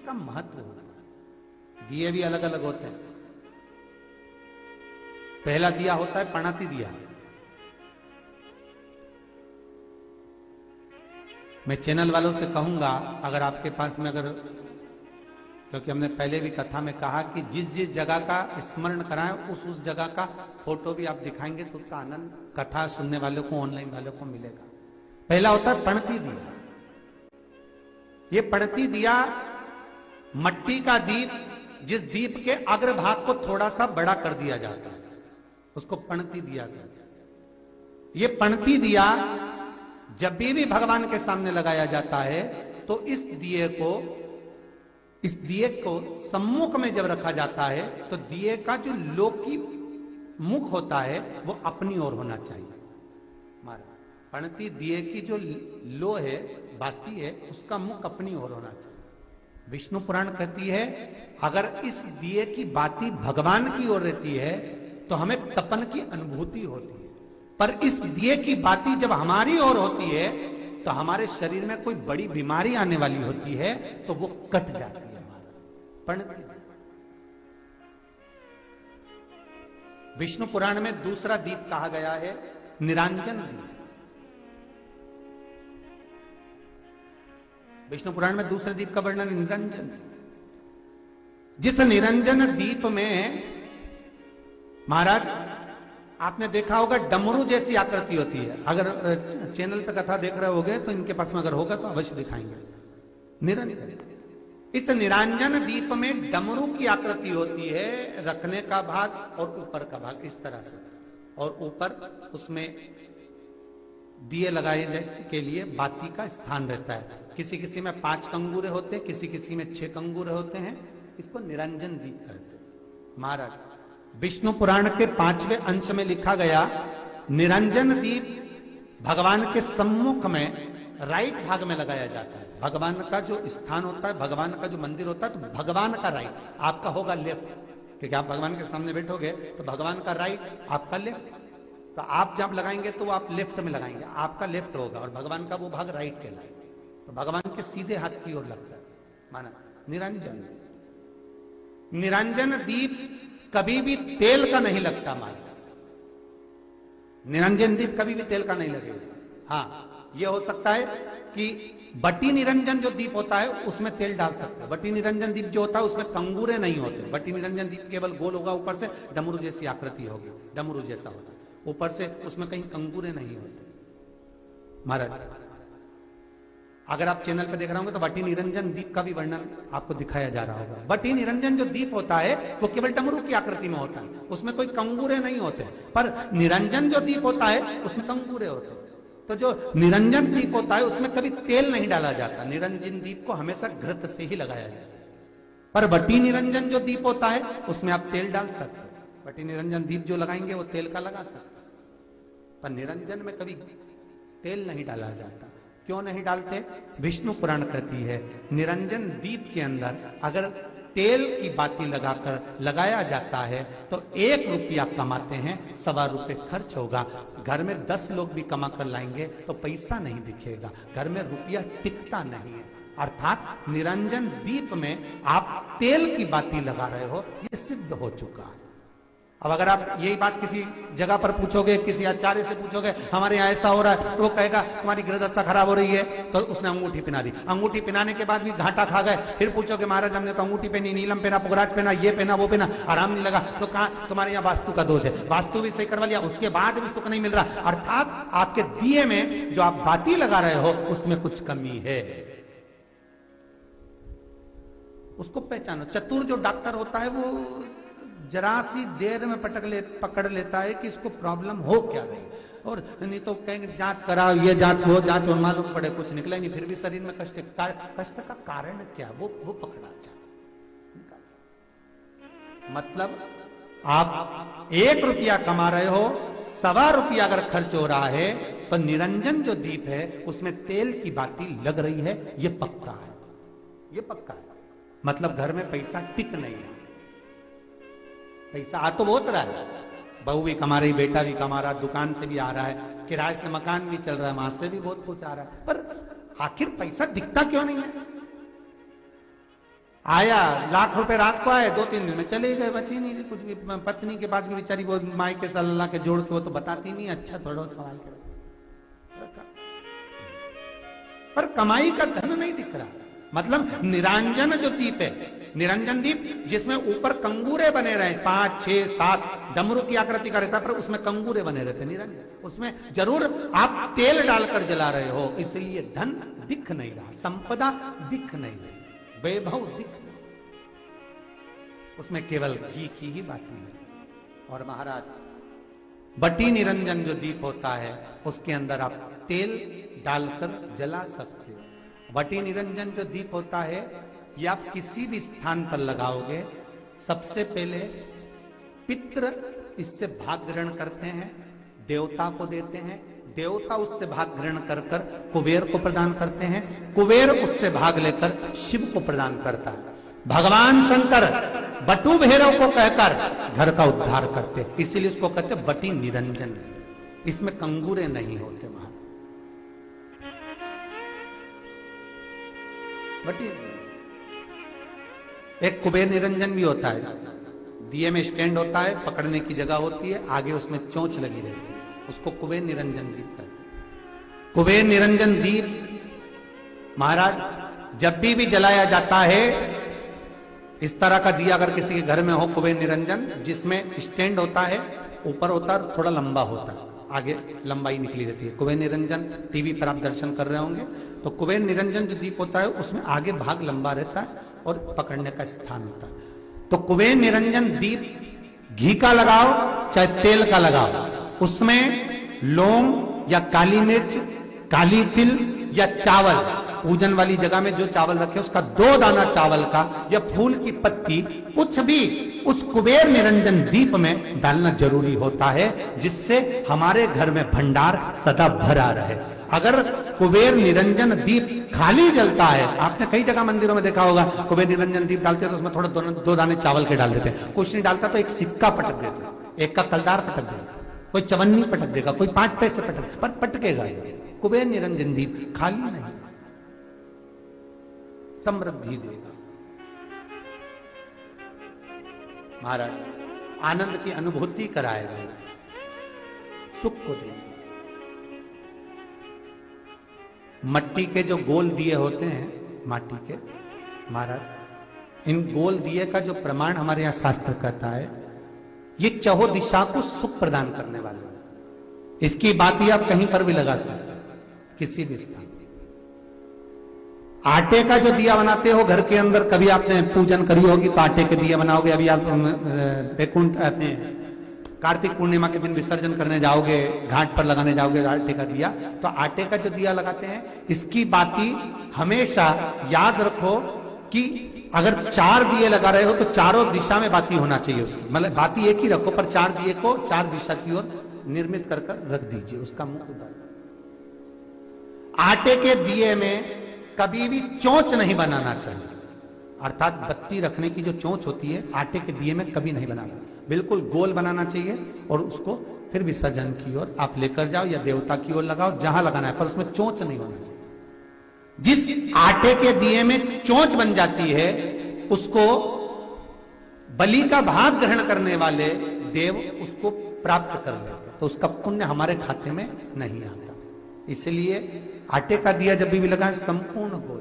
का महत्व होता है। दिए भी अलग अलग होते हैं। पहला दिया होता है पणती दिया। मैं चैनल वालों से कहूंगा, अगर आपके पास में अगर, क्योंकि हमने पहले भी कथा में कहा कि जिस जिस जगह का स्मरण कराएं उस जगह का फोटो भी आप दिखाएंगे तो उसका आनंद कथा सुनने वालों को, ऑनलाइन वालों को मिलेगा। पहला होता है पणती दिया। ये पणती दिया मट्टी का दीप, जिस दीप के अग्रभाग को थोड़ा सा बड़ा कर दिया जाता है, उसको पणती दिया कहते हैं। ये पणती दिया जब भी भगवान के सामने लगाया जाता है तो इस दिए को सम्मुख में जब रखा जाता है तो दिए का जो लौकी मुख होता है वो अपनी ओर होना चाहिए। पणती दिए की जो लो है, बाती है, उसका मुख अपनी ओर होना चाहिए। विष्णु पुराण कहती है अगर इस दिए की बाती भगवान की ओर रहती है तो हमें तपन की अनुभूति होती है, पर इस दिए की बाती जब हमारी ओर होती है तो हमारे शरीर में कोई बड़ी बीमारी आने वाली होती है तो वो कट जाती है हमारा पणती। विष्णु पुराण में दूसरा दीप कहा गया है निरंजन दीप। विष्णु पुराण में दूसरे दीप का वर्णन निरंजन। जिस निरंजन दीप में महाराज आपने देखा होगा डमरू जैसी आकृति होती है। अगर चैनल पे कथा देख रहे होगे तो इनके पास में अगर होगा तो अवश्य दिखाएंगे। निरंजन, इस निरंजन दीप में डमरू की आकृति होती है, रखने का भाग और ऊपर का भाग इस तरह से, और ऊपर उसमें दिए लगाए के लिए बाती का स्थान रहता है। किसी किसी में 5 कंगूरे होते हैं, किसी किसी में 6 कंगूरे होते हैं। इसको निरंजन दीप कहते हैं। महाराज विष्णु पुराण के 5वें अंश में लिखा गया निरंजन दीप भगवान के सम्मुख में राइट भाग में लगाया जाता है। भगवान का जो स्थान होता है, भगवान का जो मंदिर होता है, तो भगवान का राइट, आपका होगा लेफ्ट, क्योंकि आप भगवान के सामने बैठोगे तो भगवान का राइट, आपका लेफ्ट। तो आप जब लगाएंगे तो आप लेफ्ट में लगाएंगे, आपका लेफ्ट होगा और भगवान का वो भाग राइट कहलाएगा। तो भगवान के सीधे हाथ की ओर लगता है। माना निरंजन, निरंजन दीप कभी भी तेल का नहीं लगता। माना निरंजन दीप कभी भी तेल का नहीं लगेगा। हाँ, यह हो सकता है कि बटी निरंजन जो दीप होता है उसमें तेल डाल सकते हैं। बटी निरंजन दीप जो होता है उसमें कंगूरे नहीं होते। बटी निरंजन दीप केवल गोल होगा, ऊपर से डमरू जैसी आकृति होगी, डमरू जैसा होता है, ऊपर से उसमें कहीं कंगूरे नहीं होते। महाराज अगर आप चैनल पे देख रहे होंगे तो बटी निरंजन दीप का भी वर्णन आपको दिखाया जा रहा होगा। बटी निरंजन जो दीप होता है वो केवल डमरू की आकृति में होता है, उसमें कोई कंगूरे नहीं होते। पर निरंजन जो दीप होता है उसमें कंगूरे होते हैं। तो जो निरंजन दीप होता है उसमें कभी तेल नहीं डाला जाता। निरंजन दीप को हमेशा घृत से ही लगाया जाता है। पर बटी निरंजन जो दीप होता है उसमें आप तेल डाल सकते हैं। बटी निरंजन दीप जो लगाएंगे वो तेल का लगा सकते हैं, पर निरंजन में कभी तेल नहीं डाला जाता। क्यों नहीं डालते? विष्णु पुराण कहती है निरंजन दीप के अंदर अगर तेल की बाती लगाकर लगाया जाता है तो 1 रुपया कमाते हैं, 1.25 रुपये खर्च होगा। घर में 10 लोग भी कमा कर लाएंगे तो पैसा नहीं दिखेगा, घर में रुपया टिकता नहीं है। अर्थात निरंजन दीप में आप तेल की बाती लगा रहे हो, ये सिद्ध हो चुका है। अब अगर आप यही बात किसी जगह पर पूछोगे, किसी आचार्य से पूछोगे हमारे यहाँ ऐसा हो रहा है, तो वो कहेगा तुम्हारी गृहदशा खराब हो रही है, तो उसने अंगूठी पहना दी। अंगूठी पहनाने के बाद भी घाटा खा गए। फिर पूछोगे महाराज हमने तो अंगूठी पहनी, नीलम पहना, पुगराज पहना, ये पहना, वो पहना, आराम नहीं लगा। तो कहा तुम्हारे यहाँ वास्तु का दोष है, वास्तु भी सही करवा लिया, उसके बाद भी सुख नहीं मिल रहा। अर्थात आपके दिए में जो आप बाती लगा रहे हो उसमें कुछ कमी है, उसको पहचानो। चतुर जो डॉक्टर होता है वो जरा सी देर में पकड़ लेता है कि इसको प्रॉब्लम हो क्या रही, और नहीं तो कहेंगे जांच कराओ, ये जांच वो जांच, और मालूम पड़े कुछ निकले नहीं, फिर भी शरीर में कष्ट का कारण क्या वो पकड़ा जाता। मतलब आप 1 रुपया कमा रहे हो, 1.25 रुपया अगर खर्च हो रहा है तो निरंजन जो दीप है उसमें तेल की बाती लग रही है, ये पक्का है, ये पक्का है। मतलब घर में पैसा टिक नहीं है। पैसा आ तो बहुत रहा है, बहू भी कमा रही, बेटा भी कमा रहा, दुकान से भी आ रहा है, किराए से मकान भी चल रहा है, वहां से भी बहुत कुछ आ रहा है, पर आखिर पैसा दिखता क्यों नहीं है? आया, लाख रुपए रात को आए, 2-3 दिन में चले गए, बची नहीं कुछ भी। पत्नी के पास भी बेचारी वो माई के सल्ला के जोड़ के वो तो बताती नहीं, अच्छा थोड़ा सवाल कर, पर कमाई का धन नहीं दिख रहा। मतलब निरंजन जो दीप है, निरंजन दीप जिसमें ऊपर कंगूरे बने रहे 5, 6, 7 डमरू की आकृति का रहता, पर उसमें कंगूरे बने रहते निरंजन, उसमें जरूर आप तेल डालकर जला रहे हो, इसलिए धन दिख नहीं रहा, संपदा दिख नहीं रही, वैभव दिख नहीं, उसमें केवल घी की ही बातें है। और महाराज बटी निरंजन जो दीप होता है उसके अंदर आप तेल डालकर जला सकते हो। बटी निरंजन जो दीप होता है ये आप किसी भी स्थान पर लगाओगे, सबसे पहले पितृ इससे भाग ग्रहण करते हैं, देवता को देते हैं, देवता उससे भाग ग्रहण कर कर कुबेर को प्रदान करते हैं, कुबेर उससे भाग लेकर शिव को प्रदान करता है। भगवान शंकर बटु भैरव को कहकर घर का उद्धार करते, इसीलिए उसको कहते बटी निरंजन। इसमें कंगूरे नहीं होते वहां। बटी एक कुबेर निरंजन भी होता है, दिए में स्टैंड होता है, पकड़ने की जगह होती है, आगे उसमें चोंच लगी रहती है, उसको कुबेर निरंजन दीप कहते हैं। कुबेर निरंजन दीप महाराज जब भी जलाया जाता है, इस तरह का दिया अगर किसी के घर में हो कुबेर निरंजन, जिसमें स्टैंड होता है, ऊपर होता है, थोड़ा लंबा होता है, आगे लंबाई निकली रहती है। कुबेर निरंजन टीवी पर आप दर्शन कर रहे होंगे, तो कुबेर निरंजन जो दीप होता है उसमें आगे भाग लंबा रहता है और पकड़ने का स्थान होता है। तो कुबेर निरंजन दीप घी का लगाओ चाहे तेल का लगाओ, उसमें लौंग या काली मिर्च, काली तिल या चावल, पूजन वाली जगह में जो चावल रखे उसका 2 दाना चावल का या फूल की पत्ती, कुछ भी उस कुबेर निरंजन दीप में डालना जरूरी होता है, जिससे हमारे घर में भंडार सदा भरा रहे। अगर कुबेर निरंजन दीप खाली जलता है, आपने कई जगह मंदिरों में देखा होगा, कुबेर निरंजन दीप डालते हैं तो उसमें थोड़ा 2 दाने चावल के डाल देते हैं, कुछ नहीं डालता तो एक सिक्का पटक देते, एक का कलदार पटक देगा, कोई चवन्नी पटक देगा, कोई 5 पैसे पटक, पर पटकेगा। कुबेर निरंजन दीप खाली नहीं, समृद्धि देगा। महाराज आनंद की अनुभूति कराएगा, सुख को देगा। मट्टी के जो गोल दिए होते हैं, माटी के, महाराज इन गोल दिए का जो प्रमाण हमारे यहां शास्त्र कहता है, ये चहो दिशा को सुख प्रदान करने वाले होते हैं। इसकी बात ही आप कहीं पर भी लगा सकते हैं, किसी भी स्थान। आटे का जो दिया बनाते हो घर के अंदर, कभी आपने पूजन करी होगी तो आटे के दिया बनाओगे। अभी आप वैकुंठ अपने कार्तिक पूर्णिमा के दिन विसर्जन करने जाओगे, घाट पर लगाने जाओगे आटे का दिया, तो आटे का जो दिया लगाते हैं, इसकी बाती हमेशा याद रखो कि अगर 4 दिए लगा रहे हो तो चारों दिशा में बाती होना चाहिए उसकी, मतलब बाती एक ही रखो पर 4 दिए को 4 दिशा की ओर निर्मित कर रख दीजिए, उसका मुख उधर। आटे के दिए में कभी भी चोंच नहीं बनाना चाहिए, अर्थात बत्ती रखने की जो चोंच होती है आटे के दिए में कभी नहीं बनाना, बिल्कुल गोल बनाना चाहिए और उसको फिर विसर्जन की ओर आप लेकर जाओ या देवता की ओर लगाओ, जहां लगाना है, पर उसमें चोंच नहीं होना चाहिए। जिस आटे के दिए में चोंच बन जाती है उसको बलि का भाग ग्रहण करने वाले देव उसको प्राप्त कर लेते, तो उसका पुण्य हमारे खाते में नहीं आता। इसलिए आटे का दिया जब भी लगाए संपूर्ण गोल